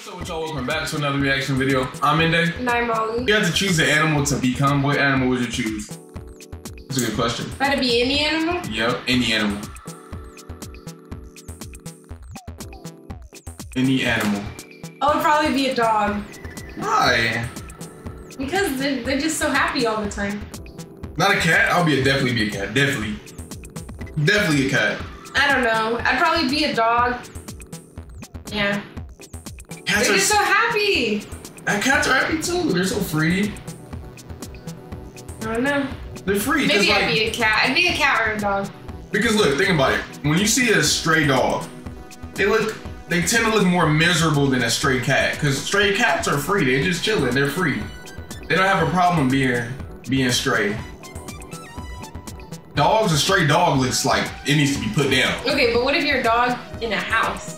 What's up with y'all? Welcome back to another reaction video. I'm Inde. And I'm Molly. You had to choose an animal to become. What animal would you choose? That's a good question. If I had to be any animal? Yep, any animal. Any animal. I would probably be a dog. Why? Because they're just so happy all the time. Not a cat? Definitely be a cat. Definitely a cat. I don't know. I'd probably be a dog. Yeah. They're just so happy. And cats are happy too. They're so free. I don't know. They're free. Maybe I'd be a cat. I'd be a cat or a dog. Because look, think about it. When you see a stray dog, they tend to look more miserable than a stray cat. Because stray cats are free. They're just chilling. They're free. They don't have a problem being stray. A stray dog looks like it needs to be put down. Okay, but what if you're a dog in a house?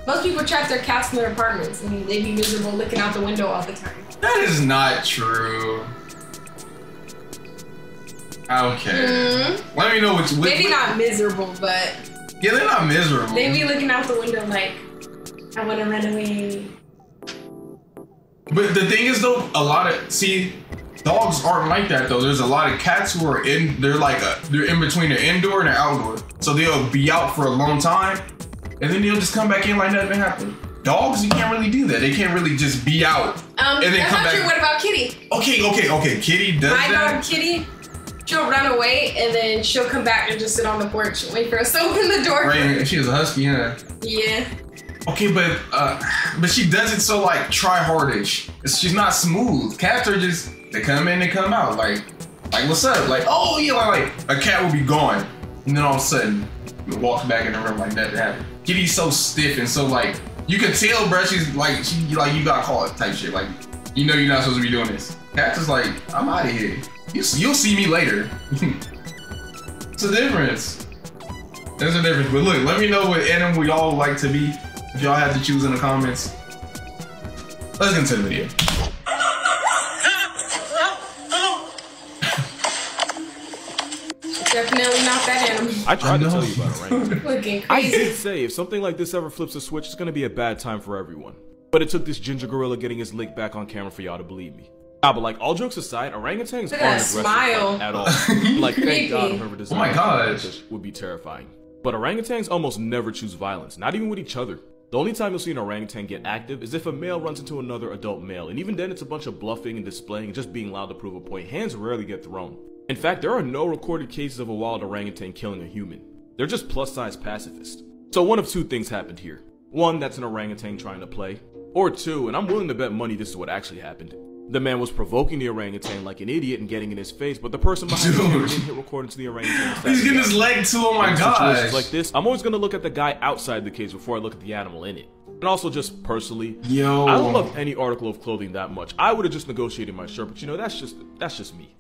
Most people trap their cats in their apartments and they'd be miserable looking out the window all the time. That is not true. Okay. Let me know which. Maybe not miserable, but. Yeah, they're not miserable. They'd be looking out the window like, I want to run away. But the thing is though, dogs aren't like that though. There's a lot of cats who are they're in between, they're indoor and they're outdoor. So they'll be out for a long time and then they'll just come back in like nothing happened. Dogs, you can't really do that. They can't really just be out and then come back. What about Kitty? Okay. Kitty does that. My dog Kitty, she'll run away and then she'll come back and just sit on the porch and wait for us to open the door. Right, she was a husky, huh? Yeah. Okay, but she does it so like try-hardish. She's not smooth. Cats are just, they come in, they come out. Like what's up? Like, oh yeah, like a cat will be gone, and then all of a sudden, it walks back in the room like nothing happened. Kitty's so stiff and so like, you can tell, bro. She's like, you got caught type shit. Like, you know you're not supposed to be doing this. Cats is like, I'm out of here. You'll see me later. It's a difference. There's a difference. But look, let me know what animal y'all would like to be. If y'all have to choose in the comments. Let's get into the video. Definitely not that animal. I tried to tell you about it, right? Looking crazy. I did say if something like this ever flips a switch, it's gonna be a bad time for everyone. But it took this ginger gorilla getting his lick back on camera for y'all to believe me. Nah, but like all jokes aside, orangutans aren't aggressive at all. Like thank God whoever designed this would be terrifying. But orangutans almost never choose violence, not even with each other. The only time you'll see an orangutan get active is if a male runs into another adult male, and even then it's a bunch of bluffing and displaying and just being loud to prove a point. Hands rarely get thrown. In fact, there are no recorded cases of a wild orangutan killing a human. They're just plus-size pacifists. So one of two things happened here. One, that's an orangutan trying to play. Or two, and I'm willing to bet money this is what actually happened. The man was provoking the orangutan like an idiot and getting in his face, but the person behind the camera didn't hit record into the orangutan. He's getting his leg too, oh my gosh. Situations like this, I'm always gonna look at the guy outside the cage before I look at the animal in it. And also just personally, I don't love any article of clothing that much. I would have just negotiated my shirt, but you know, that's just me.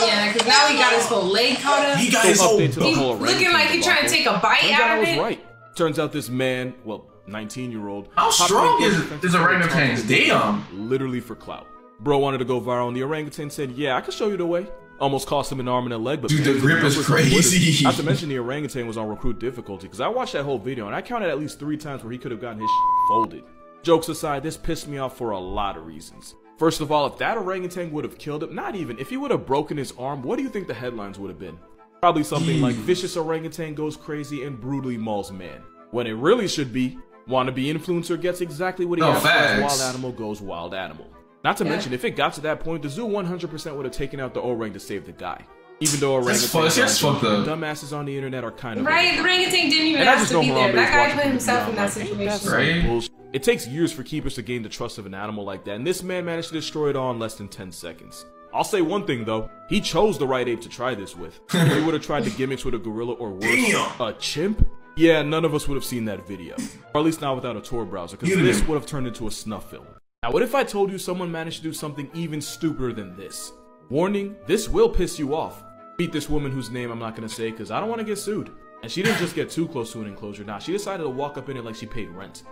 Yeah, because now he got his whole leg caught up. He got his whole looking like he's trying to take a bite out of it. Right. Turns out this man, well, 19-year-old. How strong is orangutans? Damn. Literally for clout. Bro wanted to go viral and the orangutan said, yeah, I can show you the way. Almost cost him an arm and a leg, but dude, the grip is crazy. Not to mention the orangutan was on recruit difficulty, because I watched that whole video and I counted at least 3 times where he could have gotten his shit folded. Jokes aside, this pissed me off for a lot of reasons. First of all, if that orangutan would have killed him, not even, if he would have broken his arm, what do you think the headlines would have been? Probably something like, vicious orangutan goes crazy and brutally mauls man. When it really should be, wannabe influencer gets exactly what he asked for, wild animal goes wild animal. Not to mention, if it got to that point, the zoo 100% would have taken out the orang to save the guy. Even though dumbasses on the internet are kind of right. The orangutan didn't even have to be there. That guy put himself in that situation. Right? It takes years for keepers to gain the trust of an animal like that, and this man managed to destroy it all in less than 10 seconds. I'll say one thing though, he chose the right ape to try this with. If he would have tried the gimmicks with a gorilla or worse, a chimp, yeah, none of us would have seen that video. Or at least not without a Tor browser, because this would have turned into a snuff film. Now what if I told you someone managed to do something even stupider than this? Warning, this will piss you off. Meet this woman whose name I'm not gonna say because I don't want to get sued. And she didn't just get too close to an enclosure, nah, she decided to walk up in it like she paid rent.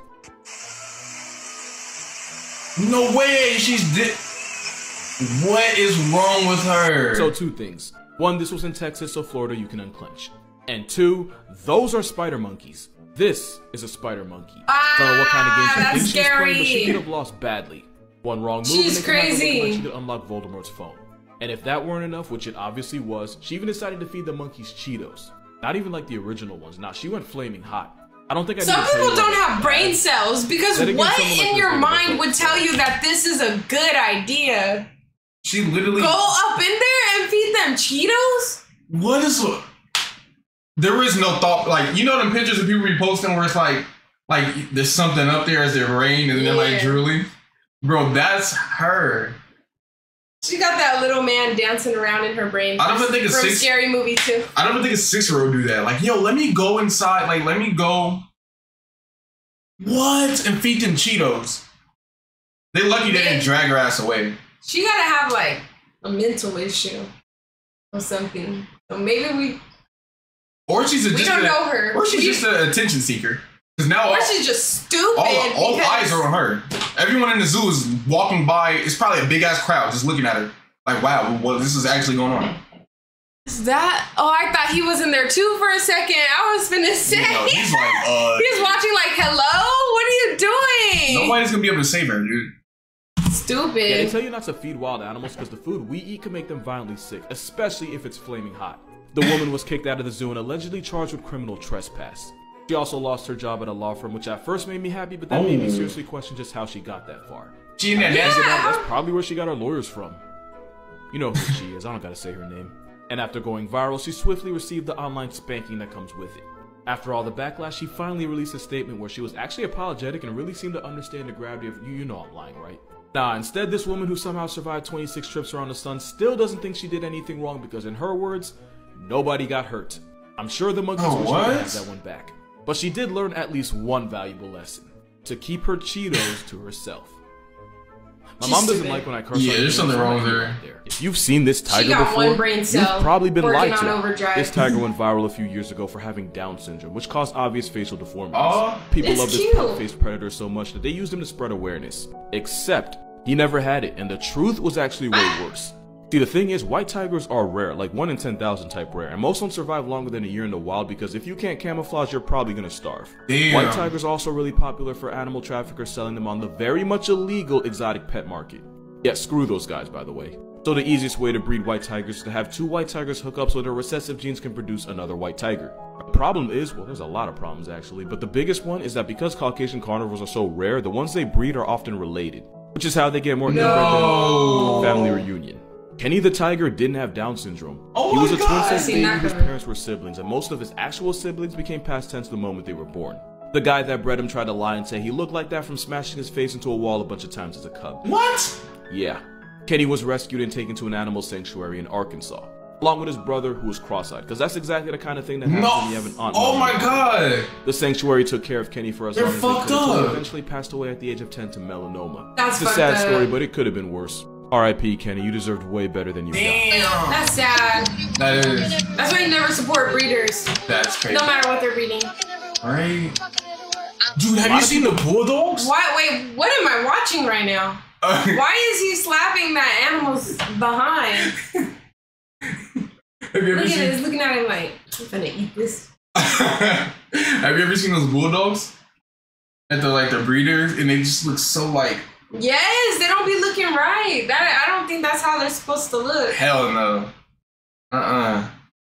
No way, what is wrong with her? So 2 things. 1, this was in Texas, so Florida you can unclench. And 2, those are spider monkeys. This is a spider monkey. I don't know what kind of game she thinks she's playing, but she could have lost badly. One wrong move she's and crazy. Like she could unlock Voldemort's phone. And if that weren't enough, which it obviously was, she even decided to feed the monkeys Cheetos. Not even like the original ones. Nah, she went flaming hot. I don't think I Some people don't have brain cells, because what in your mind would tell you that this is a good idea? She literally go up in there and feed them Cheetos? What is what? There is no thought. Like, you know them pictures of people reposting where it's like there's something up there as they're rain and they're like drooling? Bro, that's her. She got that little man dancing around in her brain. I don't even think from Scary Movie too. I don't even think a 6-year-old do that. Like, yo, let me go inside. Like, let me go. What? And feed them Cheetos. They lucky they didn't drag her ass away. She gotta have like a mental issue or something. So maybe we. Or she's we don't know her. Or she's just an attention seeker. Because now she's just stupid. All eyes are on her. Everyone in the zoo is walking by. It's probably a big ass crowd just looking at her. Like, wow, well, this is actually going on. Is that? Oh, I thought he was in there too for a second. I was finna say. You know, he's like, he's watching like, hello? What are you doing? Nobody's gonna be able to save her, dude. Stupid. Yeah, they tell you not to feed wild animals because the food we eat can make them violently sick, especially if it's flaming hot. The woman was kicked out of the zoo and allegedly charged with criminal trespass. She also lost her job at a law firm, which at first made me happy, but that made me seriously question just how she got that far. That's probably where she got her lawyers from. You know who she is, I don't gotta say her name. And after going viral, she swiftly received the online spanking that comes with it. After all the backlash, she finally released a statement where she was actually apologetic and really seemed to understand the gravity of, you know I'm lying, right? Nah, instead this woman who somehow survived 26 trips around the sun still doesn't think she did anything wrong because in her words, nobody got hurt. I'm sure the monkeys wish she could have that one back. But she did learn at least one valuable lesson. To keep her Cheetos to herself. My mom doesn't like when I curse. Yeah, there's something wrong with her. If you've seen this tiger before, you've probably been lied to. This tiger went viral a few years ago for having Down syndrome, which caused obvious facial deformities. People love this pug-faced predator so much that they used him to spread awareness. Except, he never had it, and the truth was actually way worse. See, the thing is, white tigers are rare, like 1 in 10,000 type rare, and most don't survive longer than a year in the wild because if you can't camouflage, you're probably gonna starve. Damn. White tigers are also really popular for animal traffickers selling them on the very much illegal exotic pet market. Yeah, screw those guys, by the way. So the easiest way to breed white tigers is to have 2 white tigers hook up so their recessive genes can produce another white tiger. The problem is, well, there's a lot of problems actually, but the biggest one is that because Caucasian carnivores are so rare, the ones they breed are often related, which is how they get more inbred than family reunion. Kenny the tiger didn't have Down syndrome. He was a twin-sex baby whose parents were siblings, and most of his actual siblings became past tense the moment they were born. The guy that bred him tried to lie and say he looked like that from smashing his face into a wall a bunch of times as a cub. What? Yeah. Kenny was rescued and taken to an animal sanctuary in Arkansas, along with his brother who was cross-eyed, because that's exactly the kind of thing that happens when you have an aunt. Oh my god! The sanctuary took care of Kenny for as long as they could until he eventually passed away at the age of 10 to melanoma. That's a sad story, but it could have been worse. R.I.P. Kenny, you deserved way better than you got. That's sad. That is. That's why you never support breeders. That's crazy. No matter what they're breeding. Right. Dude, have you seen the bulldogs? What? Wait, what am I watching right now? Why is he slapping that animal's behind? Have you ever seen? He's looking at him like, I'm finna eat this. Have you ever seen those bulldogs? At the breeders, and they just look so like. Yes, they don't be looking right. I don't think that's how they're supposed to look. Hell no.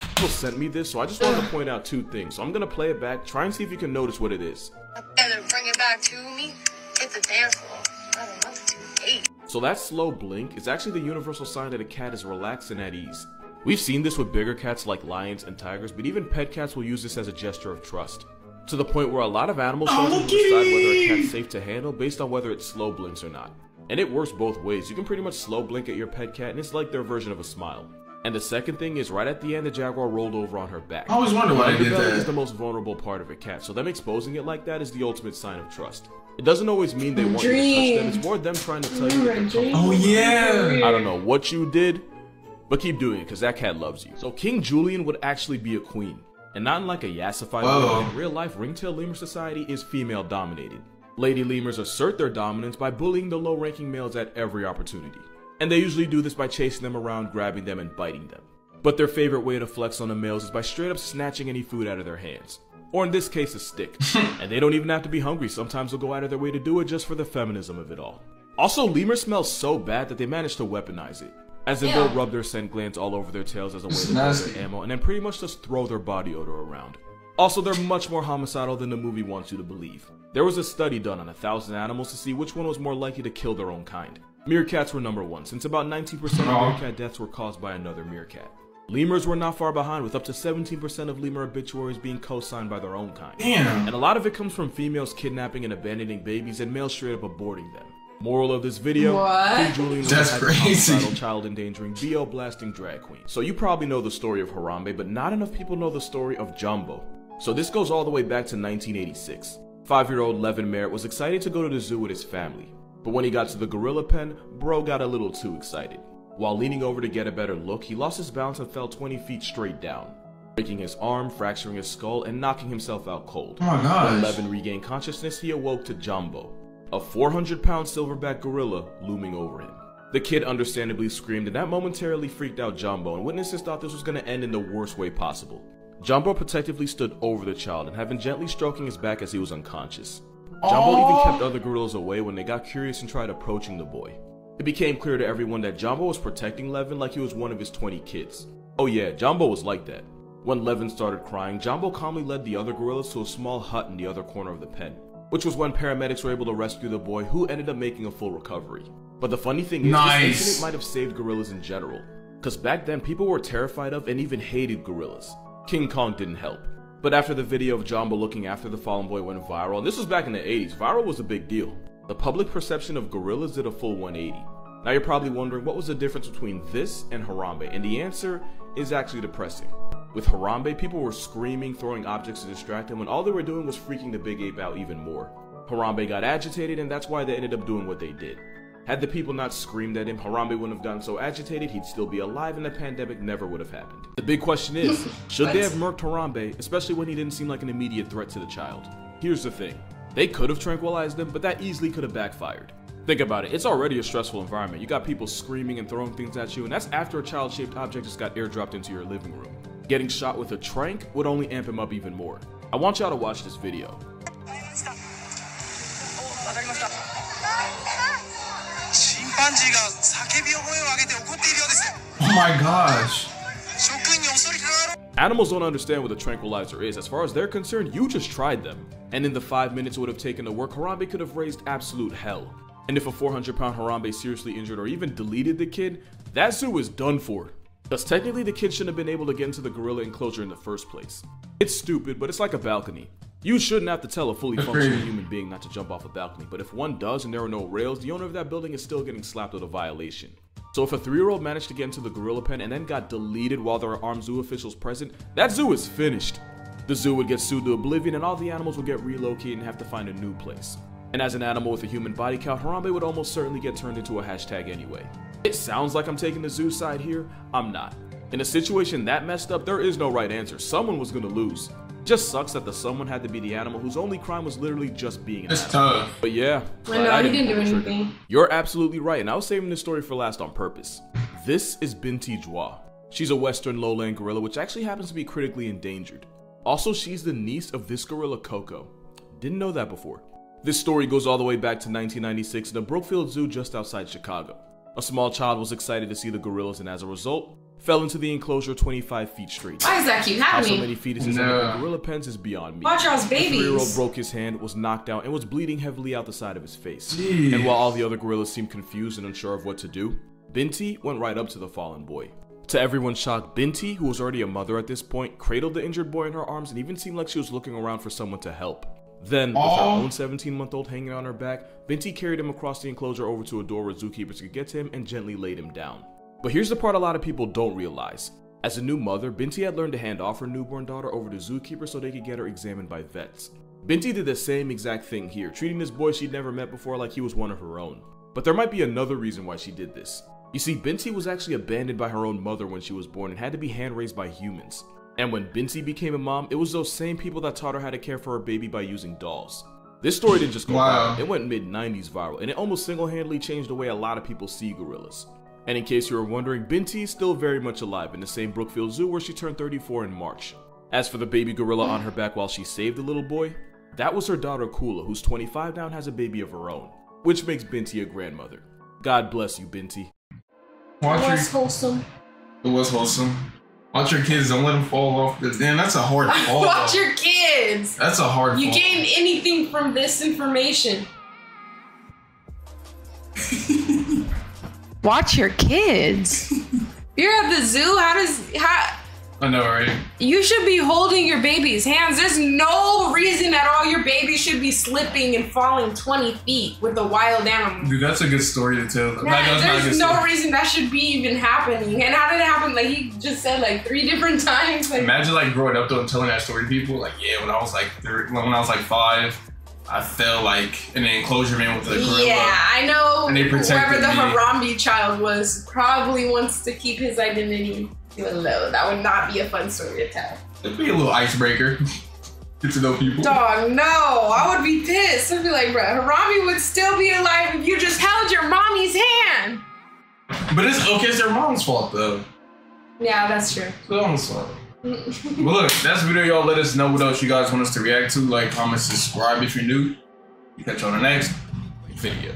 People sent me this, so I just wanted to point out 2 things. So I'm gonna play it back, try and see if you can notice what it is. And bring it back to me. Hit the dance floor. I don't want to hate. So that slow blink is actually the universal sign that a cat is relaxed and at ease. We've seen this with bigger cats like lions and tigers, but even pet cats will use this as a gesture of trust. To the point where a lot of animal shelters will decide whether a cat's safe to handle based on whether it slow blinks or not. And it works both ways. You can pretty much slow blink at your pet cat and it's like their version of a smile. And the second thing is right at the end the jaguar rolled over on her back. I always wonder why they did that. Is the most vulnerable part of a cat, so them exposing it like that is the ultimate sign of trust. It doesn't always mean they want you to touch them, it's more them trying to tell you that they're oh yeah! I don't know what you did, but keep doing it because that cat loves you. So King Julian would actually be a queen. And not in like a yassified way, in real life, ringtail lemur society is female dominated. Lady lemurs assert their dominance by bullying the low-ranking males at every opportunity. And they usually do this by chasing them around, grabbing them, and biting them. But their favorite way to flex on the males is by straight up snatching any food out of their hands. Or in this case, a stick. And they don't even have to be hungry, sometimes they'll go out of their way to do it just for the feminism of it all. Also, lemurs smell so bad that they manage to weaponize it. As in, they'll rub their scent glands all over their tails as a way to throw their ammo, and then pretty much just throw their body odor around. Also, they're much more homicidal than the movie wants you to believe. There was a study done on 1,000 animals to see which one was more likely to kill their own kind. Meerkats were number one, since about 19% of meerkat deaths were caused by another meerkat. Lemurs were not far behind, with up to 17% of lemur obituaries being co-signed by their own kind. Damn. And a lot of it comes from females kidnapping and abandoning babies and males straight up aborting them. Moral of this video, King Julian was a homicidal, child endangering, BO blasting drag queen. So you probably know the story of Harambe, but not enough people know the story of Jumbo. So this goes all the way back to 1986. 5-year-old Levin Merritt was excited to go to the zoo with his family. But when he got to the gorilla pen, bro got a little too excited. While leaning over to get a better look, he lost his balance and fell 20 feet straight down, breaking his arm, fracturing his skull, and knocking himself out cold. Oh my gosh. When Levin regained consciousness, he awoke to Jumbo, a 400-pound silverback gorilla looming over him. The kid understandably screamed, and that momentarily freaked out Jumbo, and witnesses thought this was going to end in the worst way possible. Jumbo protectively stood over the child and had been gently stroking his back as he was unconscious. Jumbo even kept other gorillas away when they got curious and tried approaching the boy. It became clear to everyone that Jumbo was protecting Levin like he was one of his 20 kids. Oh yeah, Jumbo was like that. When Levin started crying, Jumbo calmly led the other gorillas to a small hut in the other corner of the pen, which was when paramedics were able to rescue the boy, who ended up making a full recovery. But the funny thing is, this incident might have saved gorillas in general, because back then people were terrified of and even hated gorillas. King Kong didn't help. But after the video of Jumbo looking after the fallen boy went viral, and this was back in the 80s, viral was a big deal. The public perception of gorillas did a full 180. Now you're probably wondering what was the difference between this and Harambe, and the answer is actually depressing. With Harambe, people were screaming, throwing objects to distract them, when all they were doing was freaking the big ape out even more. Harambe got agitated, and that's why they ended up doing what they did. Had the people not screamed at him, Harambe wouldn't have gotten so agitated, he'd still be alive, and the pandemic never would have happened. The big question is, should they have murked Harambe, especially when he didn't seem like an immediate threat to the child? Here's the thing. They could have tranquilized them, but that easily could have backfired. Think about it, it's already a stressful environment. You got people screaming and throwing things at you, and that's after a child-shaped object just got airdropped into your living room. Getting shot with a tranq would only amp him up even more. I want y'all to watch this video. Oh my gosh. Animals don't understand what a tranquilizer is. As far as they're concerned, you just tried them. And in the 5 minutes it would have taken to work, Harambe could have raised absolute hell. And if a 400-pound Harambe seriously injured or even deleted the kid, that zoo is done for. Thus technically the kid shouldn't have been able to get into the gorilla enclosure in the first place. It's stupid, but it's like a balcony. You shouldn't have to tell a fully functioning human being not to jump off a balcony, but if one does and there are no rails, the owner of that building is still getting slapped with a violation. So if a 3-year-old managed to get into the gorilla pen and then got deleted while there are armed zoo officials present, that zoo is finished. The zoo would get sued to oblivion and all the animals would get relocated and have to find a new place. And as an animal with a human body count, Harambe would almost certainly get turned into a hashtag anyway. It sounds like I'm taking the zoo side here, I'm not. In a situation that messed up, there is no right answer. Someone was gonna lose. Just sucks that the someone had to be the animal whose only crime was literally just being an animal. Tough. But yeah, I didn't do anything. You're absolutely right, and I was saving this story for last on purpose. This is Binti Jwa. She's a western lowland gorilla, which actually happens to be critically endangered. Also, she's the niece of this gorilla Coco. Didn't know that before. This story goes all the way back to 1996 in the Brookfield Zoo just outside Chicago. A small child was excited to see the gorillas and as a result, fell into the enclosure 25 feet straight. Why does that keep How happening? so many fetuses end up in gorilla pens is beyond me. Watch y'all's The 3-year-old babies. broke his hand, was knocked out, and was bleeding heavily out the side of his face. Jeez. And while all the other gorillas seemed confused and unsure of what to do, Binti went right up to the fallen boy. To everyone's shock, Binti, who was already a mother at this point, cradled the injured boy in her arms and even seemed like she was looking around for someone to help. Then, with her own 17-month-old hanging on her back, Binti carried him across the enclosure over to a door where zookeepers could get to him and gently laid him down. But here's the part a lot of people don't realize. As a new mother, Binti had learned to hand off her newborn daughter over to zookeepers so they could get her examined by vets. Binti did the same exact thing here, treating this boy she'd never met before like he was one of her own. But there might be another reason why she did this. You see, Binti was actually abandoned by her own mother when she was born and had to be hand-raised by humans. And when Binti became a mom, it was those same people that taught her how to care for her baby by using dolls. This story didn't just go viral, it went mid-90s viral, and it almost single-handedly changed the way a lot of people see gorillas. And in case you were wondering, Binti is still very much alive in the same Brookfield Zoo where she turned 34 in March. As for the baby gorilla on her back while she saved the little boy, that was her daughter Kula, who's 25 now and has a baby of her own, which makes Binti a grandmother. God bless you, Binti. It was wholesome. It was wholesome. Watch your kids, don't let them fall off. Damn, that's a hard fall. Watch your kids. That's a hard fall. You gain anything from this information. Watch your kids. You're at the zoo. I know, right? You should be holding your baby's hands. There's no reason at all your baby should be slipping and falling 20 feet with a wild animal. Dude, that's a good story to tell. There's no reason that should be even happening. And how did it happen? Like, he just said like 3 different times. Like, imagine like growing up though and telling that story to people. Like, yeah, when I was like 5, I felt like in an enclosure man with a gorilla. Yeah, I know. And they protected whoever the me. Harambe child was probably wants to keep his identity low. That would not be a fun story to tell. It'd be a little icebreaker. Get to know people. Dog, no. I would be pissed. I'd be like, bro, Harambe would still be alive if you just held your mommy's hand. But it's their mom's fault though. Yeah, that's true. It's their mom's fault. But look, that's the video, y'all. Let us know what else you guys want us to react to. Like, comment, subscribe if you're new. Catch you on the next video.